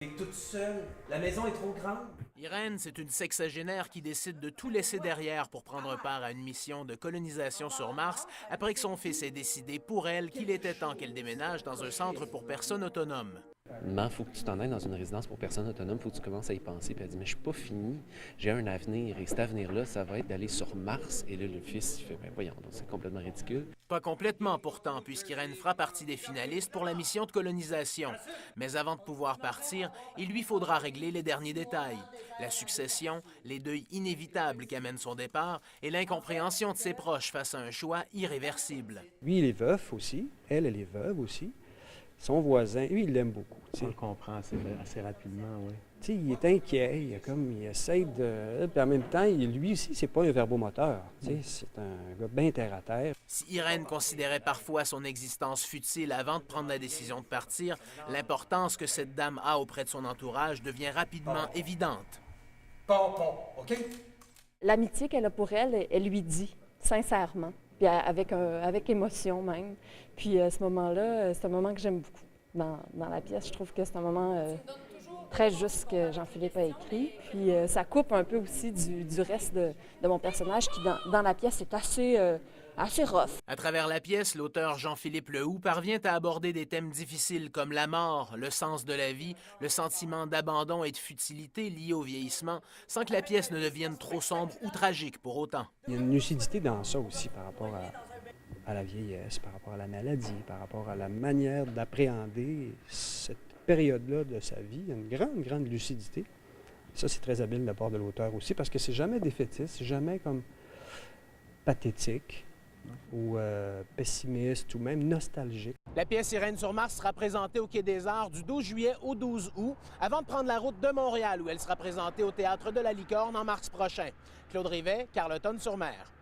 T'es toute seule, la maison est trop grande. Irène, c'est une sexagénaire qui décide de tout laisser derrière pour prendre part à une mission de colonisation sur Mars après que son fils ait décidé pour elle qu'il était temps qu'elle déménage dans un centre pour personnes autonomes. Il faut que tu t'en ailles dans une résidence pour personnes autonomes, il faut que tu commences à y penser. Puis elle dit, mais je suis pas fini, j'ai un avenir, et cet avenir-là, ça va être d'aller sur Mars. Et là, le fils, il fait, ben voyons, c'est complètement ridicule. Pas complètement pourtant, puisqu'Irène fera partie des finalistes pour la mission de colonisation. Mais avant de pouvoir partir, il lui faudra régler les derniers détails. La succession, les deuils inévitables qu'amène son départ et l'incompréhension de ses proches face à un choix irréversible. Lui, il est veuf aussi, elle est veuve aussi. Son voisin, lui, il l'aime beaucoup. On le comprend assez rapidement, oui. Il est inquiet, il essaie de... Puis en même temps, lui aussi, c'est pas un verbomoteur. C'est un gars bien terre-à-terre. Si Irène considérait parfois son existence futile avant de prendre la décision de partir, l'importance que cette dame a auprès de son entourage devient rapidement évidente. Bon, OK? L'amitié qu'elle a pour elle, elle lui dit, sincèrement, puis avec émotion même. Puis à ce moment-là, c'est un moment que j'aime beaucoup dans la pièce. Je trouve que c'est un moment très juste que Jean-Philippe a écrit. Puis ça coupe un peu aussi du reste de mon personnage qui, dans la pièce, est assez rough. À travers la pièce, l'auteur Jean-Philippe Lehoux parvient à aborder des thèmes difficiles comme la mort, le sens de la vie, le sentiment d'abandon et de futilité lié au vieillissement, sans que la pièce ne devienne trop sombre ou tragique pour autant. Il y a une lucidité dans ça aussi par rapport à la vieillesse, par rapport à la maladie, par rapport à la manière d'appréhender cette période-là de sa vie. Il y a une grande lucidité. Ça, c'est très habile de la part de l'auteur aussi, parce que c'est jamais défaitiste, c'est jamais comme pathétique ou pessimiste ou même nostalgique. La pièce Irène sur Mars sera présentée au Quai des Arts du 12 juillet au 12 août, avant de prendre la route de Montréal, où elle sera présentée au Théâtre de la Licorne en mars prochain. Claude Rivet, Carleton-sur-Mer.